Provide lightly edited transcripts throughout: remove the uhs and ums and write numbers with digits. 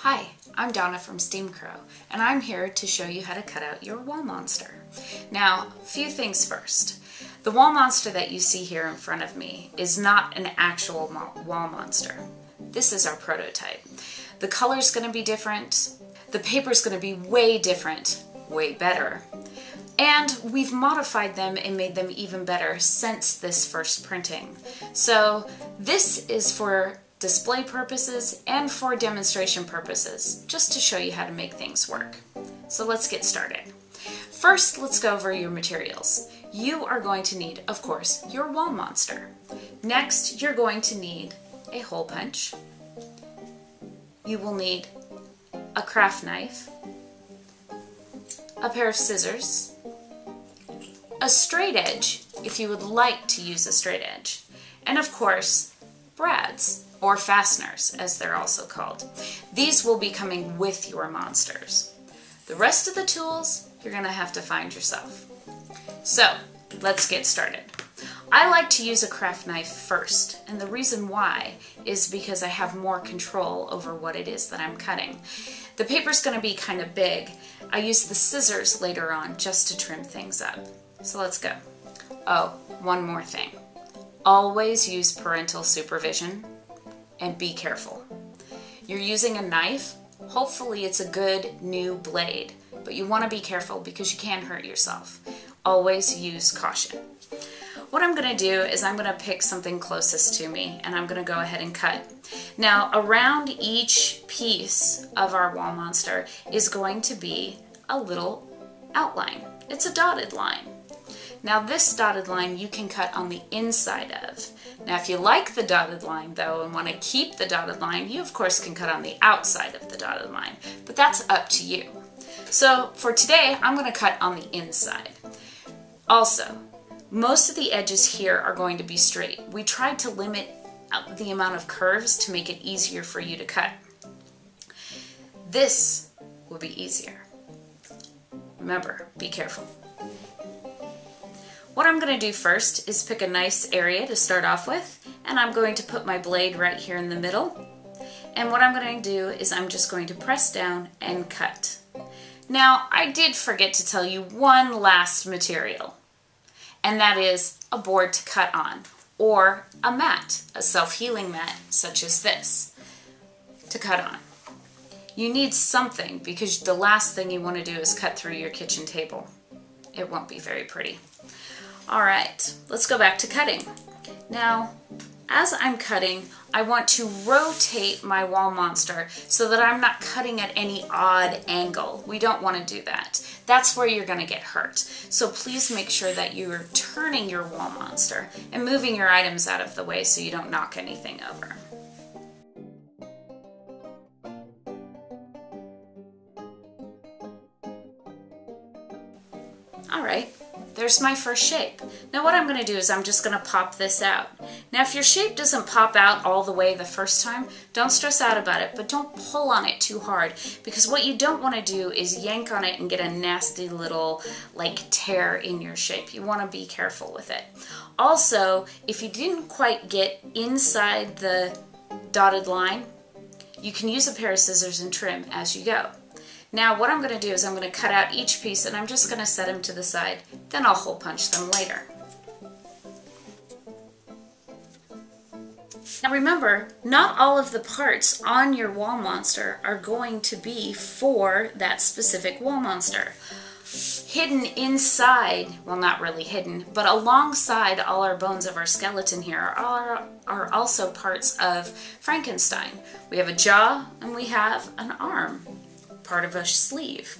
Hi, I'm Dawna from Steam Crow, and I'm here to show you how to cut out your wall monster. Now, a few things first. The wall monster that you see here in front of me is not an actual wall monster. This is our prototype. The color's going to be different, the paper's going to be way different, way better, and we've modified them and made them even better since this first printing. So this is for display purposes and for demonstration purposes, just to show you how to make things work. So let's get started. First, let's go over your materials. You are going to need, of course, your wall monster. Next, you're going to need a hole punch. You will need a craft knife, a pair of scissors, a straight edge, if you would like to use a straight edge, and of course, brads, or fasteners, as they're also called. These will be coming with your monsters. The rest of the tools, you're going to have to find yourself. So, let's get started. I like to use a craft knife first, and the reason why is because I have more control over what it is that I'm cutting. The paper's going to be kind of big. I use the scissors later on just to trim things up. So let's go. Oh, one more thing. Always use parental supervision. And be careful. You're using a knife, hopefully it's a good new blade, but you want to be careful because you can hurt yourself. Always use caution. What I'm going to do is I'm going to pick something closest to me and I'm going to go ahead and cut. Now around each piece of our wall monster is going to be a little outline. It's a dotted line. Now this dotted line you can cut on the inside of. Now if you like the dotted line though and want to keep the dotted line, you of course can cut on the outside of the dotted line, but that's up to you. So for today I'm going to cut on the inside. Also, most of the edges here are going to be straight. We tried to limit the amount of curves to make it easier for you to cut. This will be easier. Remember, be careful. What I'm going to do first is pick a nice area to start off with, and I'm going to put my blade right here in the middle. And what I'm going to do is I'm just going to press down and cut. Now, I did forget to tell you one last material, and that is a board to cut on, or a mat, a self-healing mat such as this, to cut on. You need something because the last thing you want to do is cut through your kitchen table. It won't be very pretty. Alright, let's go back to cutting. Now, as I'm cutting, I want to rotate my wall monster so that I'm not cutting at any odd angle. We don't want to do that. That's where you're going to get hurt. So please make sure that you're turning your wall monster and moving your items out of the way so you don't knock anything over. Alright, there's my first shape. Now what I'm going to do is I'm just going to pop this out. Now if your shape doesn't pop out all the way the first time, don't stress out about it, but don't pull on it too hard, because what you don't want to do is yank on it and get a nasty little tear in your shape. You want to be careful with it. Also, if you didn't quite get inside the dotted line, you can use a pair of scissors and trim as you go. Now what I'm going to do is I'm going to cut out each piece and I'm just going to set them to the side, then I'll hole punch them later. Now remember, not all of the parts on your wall monster are going to be for that specific wall monster. Hidden inside, well not really hidden, but alongside all our bones of our skeleton here are also parts of Frankenstein. We have a jaw and we have an arm. Part of a sleeve.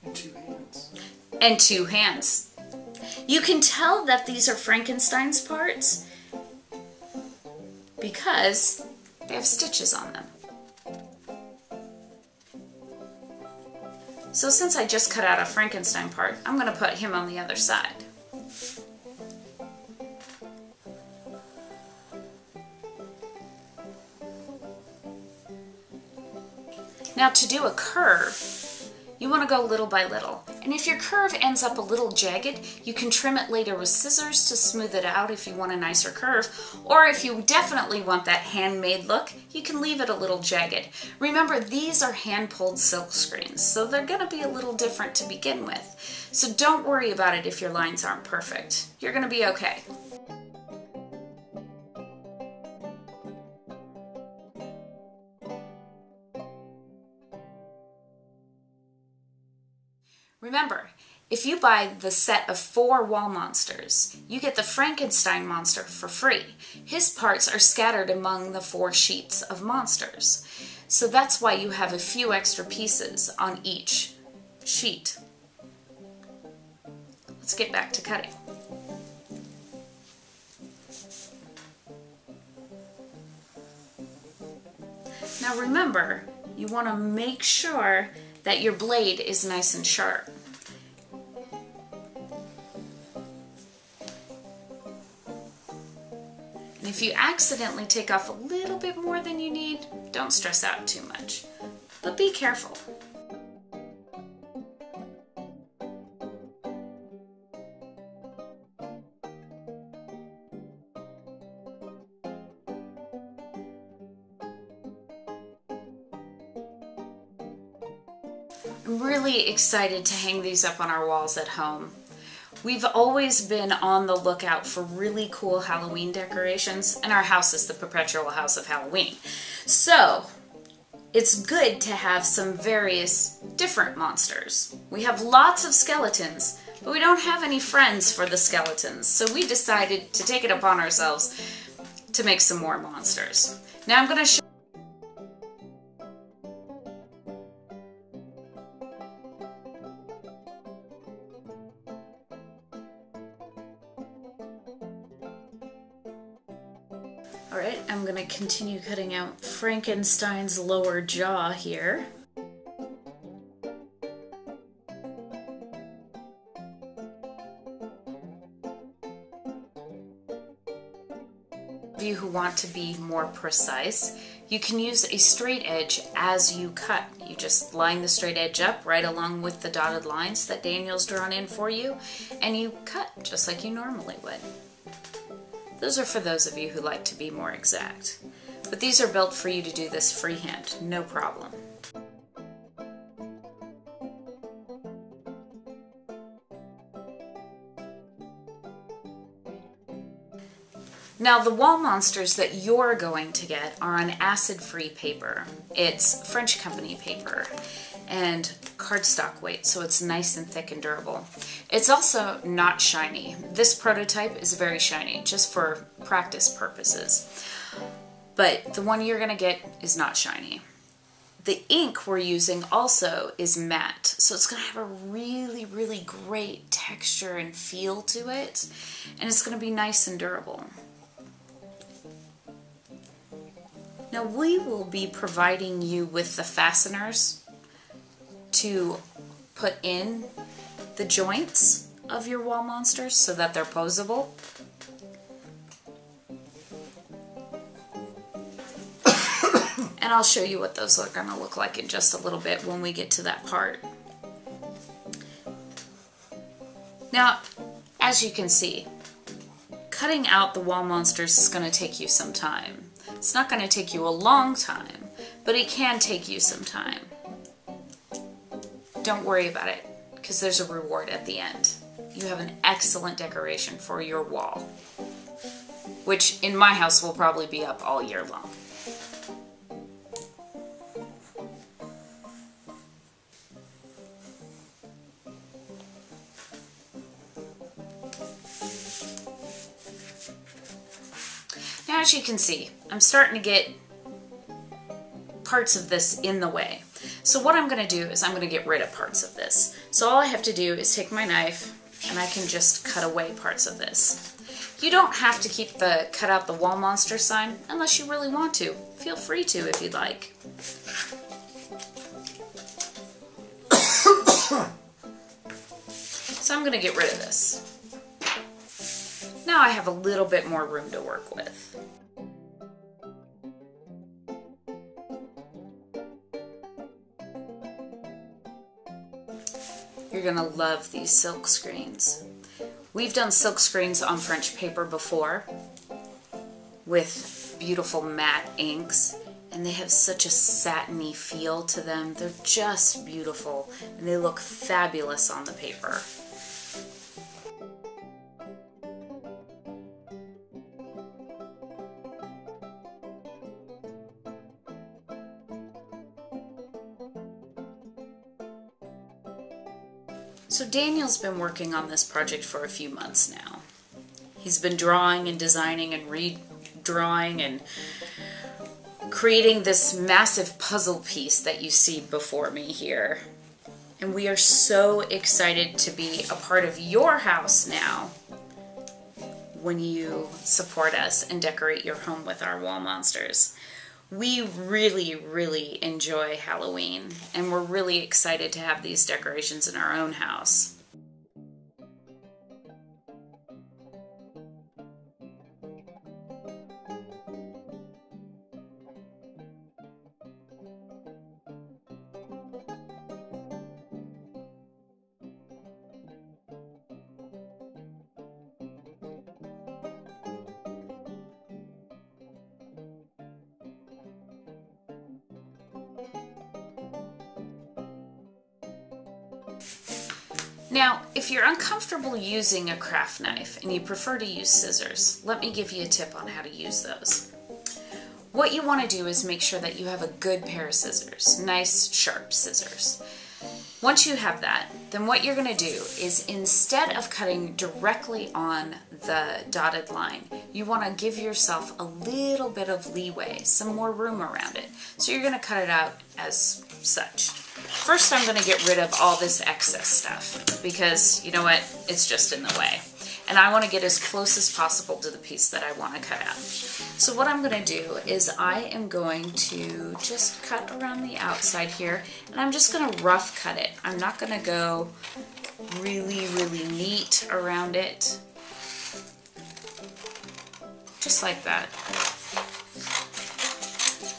And two hands. And two hands. You can tell that these are Frankenstein's parts because they have stitches on them. So since I just cut out a Frankenstein part, I'm going to put him on the other side. Now to do a curve, you want to go little by little. And if your curve ends up a little jagged, you can trim it later with scissors to smooth it out if you want a nicer curve, or if you definitely want that handmade look, you can leave it a little jagged. Remember, these are hand-pulled silk screens, so they're gonna be a little different to begin with. So don't worry about it if your lines aren't perfect. You're gonna be okay. Remember, if you buy the set of 4 wall monsters, you get the Frankenstein monster for free. His parts are scattered among the 4 sheets of monsters. So that's why you have a few extra pieces on each sheet. Let's get back to cutting. Now remember, you want to make sure that your blade is nice and sharp. And if you accidentally take off a little bit more than you need, don't stress out too much, but be careful. I'm really excited to hang these up on our walls at home. We've always been on the lookout for really cool Halloween decorations, and our house is the perpetual house of Halloween. So it's good to have some various different monsters. We have lots of skeletons, but we don't have any friends for the skeletons, so we decided to take it upon ourselves to make some more monsters. Now I'm going to show Alright, I'm going to continue cutting out Frankenstein's lower jaw here. Of you who want to be more precise, you can use a straight edge as you cut. You just line the straight edge up right along with the dotted lines that Daniel's drawn in for you, and you cut just like you normally would. Those are for those of you who like to be more exact. But these are built for you to do this freehand, no problem. Now the wall monsters that you're going to get are on acid-free paper. It's French company paper and cardstock weight, so it's nice and thick and durable. It's also not shiny. This prototype is very shiny, just for practice purposes. But the one you're gonna get is not shiny. The ink we're using also is matte, so it's gonna have a really, really great texture and feel to it, and it's gonna be nice and durable. Now we will be providing you with the fasteners to put in the joints of your wall monsters so that they're posable. And I'll show you what those are going to look like in just a little bit when we get to that part. Now, as you can see, cutting out the wall monsters is going to take you some time. It's not going to take you a long time, but it can take you some time. Don't worry about it, because there's a reward at the end. You have an excellent decoration for your wall, which in my house will probably be up all year long. Now, as you can see, I'm starting to get parts of this in the way. So what I'm going to do is I'm going to get rid of parts of this. So all I have to do is take my knife and I can just cut away parts of this. You don't have to keep the cut out the wall monster sign unless you really want to. Feel free to if you'd like. So I'm going to get rid of this. Now I have a little bit more room to work with. You're gonna love these silk screens. We've done silk screens on French paper before with beautiful matte inks, and they have such a satiny feel to them. They're just beautiful, and they look fabulous on the paper. So Daniel's been working on this project for a few months now. He's been drawing and designing and redrawing and creating this massive puzzle piece that you see before me here. And we are so excited to be a part of your house now when you support us and decorate your home with our wall monsters. We really, really enjoy Halloween, and we're really excited to have these decorations in our own house. Now, if you're uncomfortable using a craft knife and you prefer to use scissors, let me give you a tip on how to use those. What you want to do is make sure that you have a good pair of scissors, nice sharp scissors. Once you have that, then what you're going to do is, instead of cutting directly on the dotted line, you want to give yourself a little bit of leeway, some more room around it. So you're going to cut it out as such. First, I'm going to get rid of all this excess stuff because, you know what, it's just in the way. And I want to get as close as possible to the piece that I want to cut out. So what I'm going to do is I am going to just cut around the outside here, and I'm just going to rough cut it. I'm not going to go really, really neat around it. Just like that.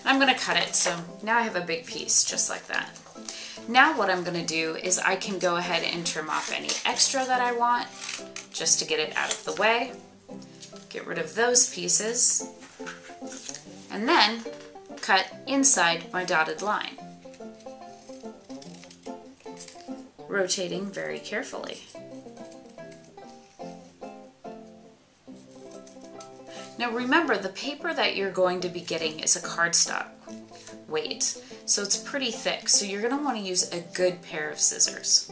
I'm going to cut it, so now I have a big piece just like that. Now what I'm going to do is I can go ahead and trim off any extra that I want just to get it out of the way. Get rid of those pieces and then cut inside my dotted line, rotating very carefully. Now remember, the paper that you're going to be getting is a cardstock weight, so it's pretty thick, so you're going to want to use a good pair of scissors.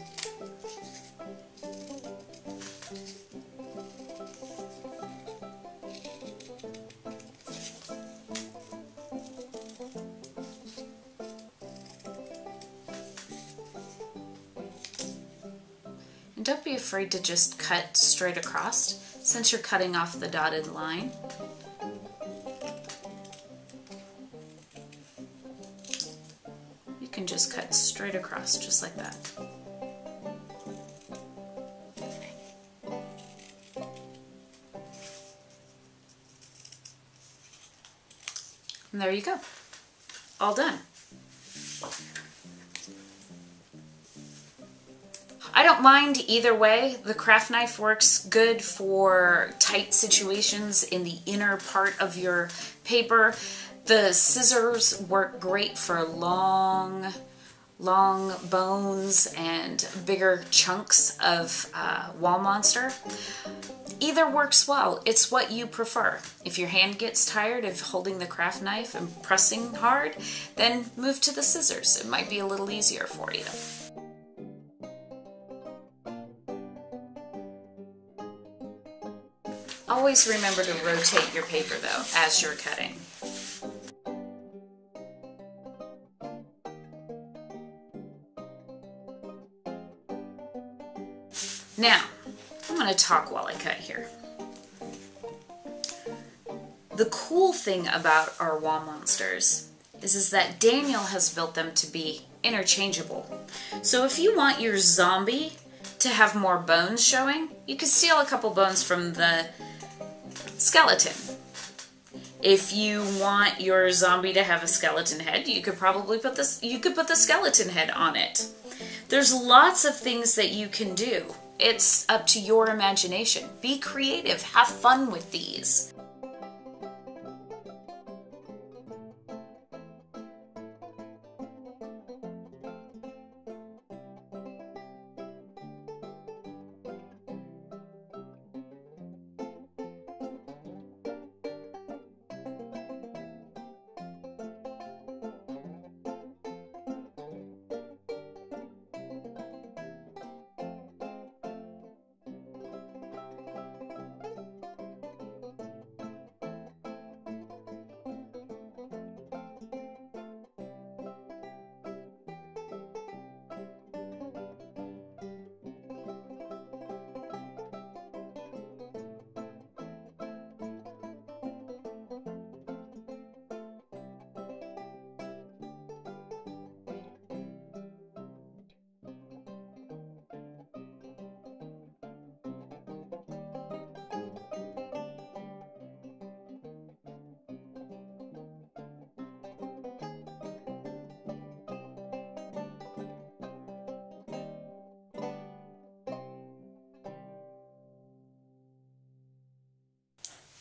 And don't be afraid to just cut straight across since you're cutting off the dotted line. You can just cut straight across just like that. And there you go. All done. I don't mind either way. The craft knife works good for tight situations in the inner part of your paper. The scissors work great for long bones and bigger chunks of wall monster. Either works well. It's what you prefer. If your hand gets tired of holding the craft knife and pressing hard, then move to the scissors. It might be a little easier for you. Always remember to rotate your paper though as you're cutting. Now, I'm going to talk while I cut here. The cool thing about our wall monsters is that Daniel has built them to be interchangeable. So if you want your zombie to have more bones showing, you can steal a couple bones from the skeleton. If you want your zombie to have a skeleton head, you could probably put the skeleton head on it. There's lots of things that you can do. It's up to your imagination. Be creative, have fun with these.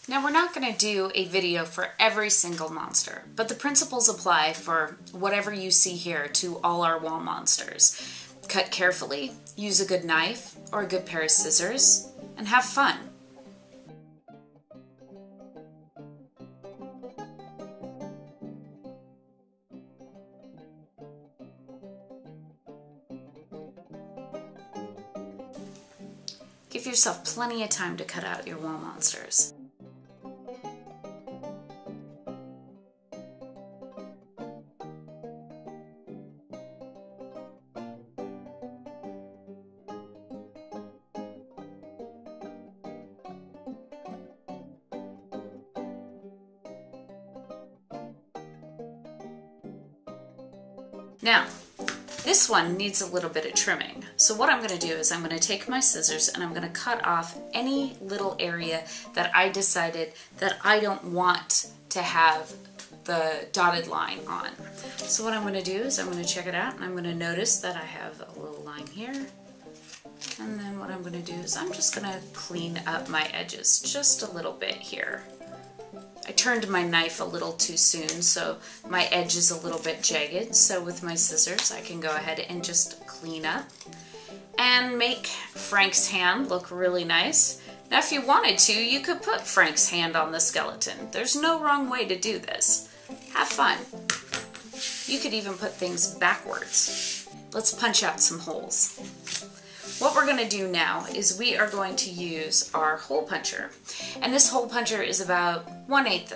Now we're not going to do a video for every single monster, but the principles apply for whatever you see here to all our wall monsters. Cut carefully, use a good knife or a good pair of scissors, and have fun. Give yourself plenty of time to cut out your wall monsters. Now, this one needs a little bit of trimming. So what I'm going to do is I'm going to take my scissors and I'm going to cut off any little area that I decided that I don't want to have the dotted line on. So what I'm going to do is I'm going to check it out and I'm going to notice that I have a little line here. And then what I'm going to do is I'm just going to clean up my edges just a little bit here. I turned my knife a little too soon, so my edge is a little bit jagged. So with my scissors, I can go ahead and just clean up and make Frank's hand look really nice. Now, if you wanted to, you could put Frank's hand on the skeleton. There's no wrong way to do this. Have fun. You could even put things backwards. Let's punch out some holes. What we're going to do now is we are going to use our hole puncher. And this hole puncher is about 1/8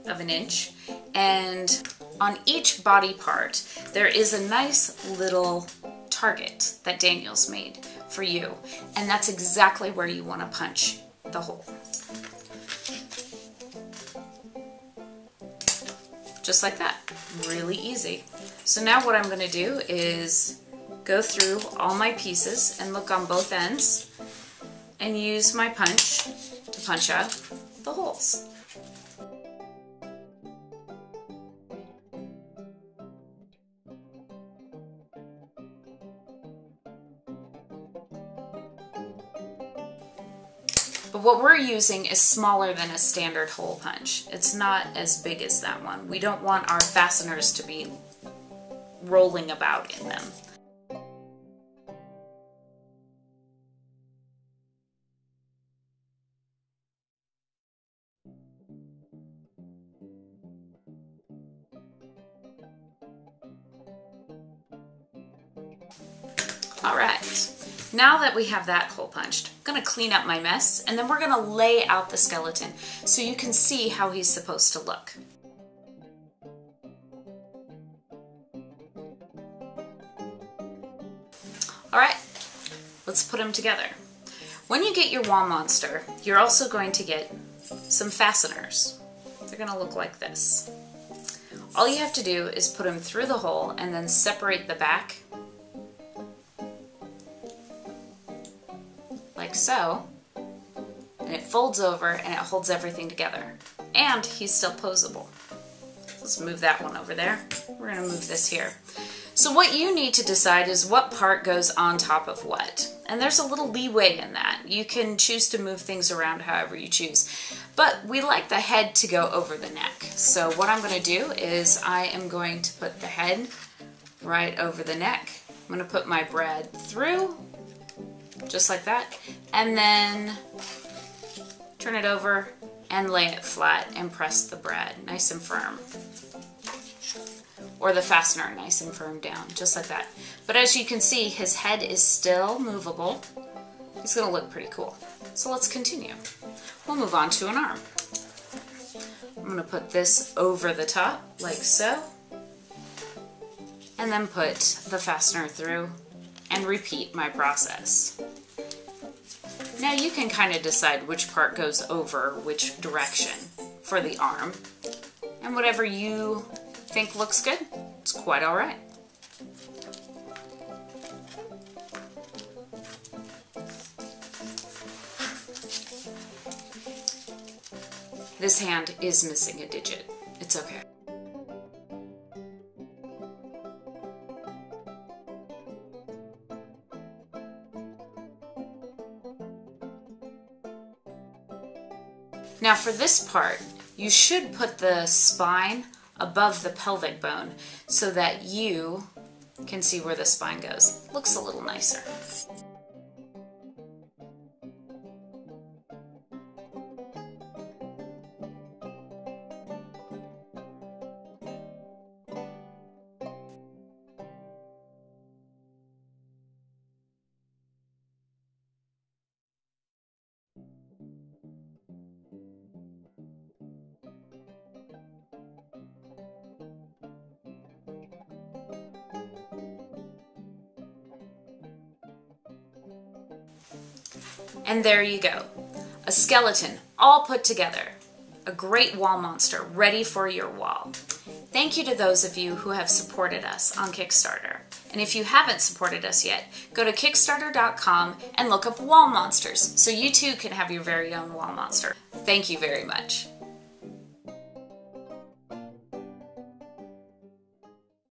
of an inch. And on each body part, there is a nice little target that Daniel's made for you. And that's exactly where you want to punch the hole. Just like that. Really easy. So now what I'm going to do is go through all my pieces and look on both ends and use my punch to punch out the holes. But what we're using is smaller than a standard hole punch. It's not as big as that one. We don't want our fasteners to be rolling about in them. All right, now that we have that hole punched, I'm gonna clean up my mess and then we're gonna lay out the skeleton so you can see how he's supposed to look. All right, let's put them together. When you get your wall monster, you're also going to get some fasteners. They're gonna look like this. All you have to do is put them through the hole and then separate the back like so, and it folds over and it holds everything together. And he's still posable. Let's move that one over there. We're gonna move this here. So what you need to decide is what part goes on top of what. And there's a little leeway in that. You can choose to move things around however you choose. But we like the head to go over the neck. So what I'm going to do is I am going to put the head right over the neck. I'm going to put my bread through, just like that, and then turn it over and lay it flat and press the bread nice and firm. Or the fastener nice and firm down, just like that. But as you can see, his head is still movable. He's going to look pretty cool. So let's continue. We'll move on to an arm. I'm going to put this over the top, like so. And then put the fastener through and repeat my process. Now you can kind of decide which part goes over which direction for the arm. And whatever you think looks good, it's quite all right. This hand is missing a digit. It's okay. Now for this part, you should put the spine above the pelvic bone so that you can see where the spine goes. Looks a little nicer. And there you go. A skeleton all put together. A great wall monster ready for your wall. Thank you to those of you who have supported us on Kickstarter. And if you haven't supported us yet, go to Kickstarter.com and look up wall monsters so you too can have your very own wall monster. Thank you very much.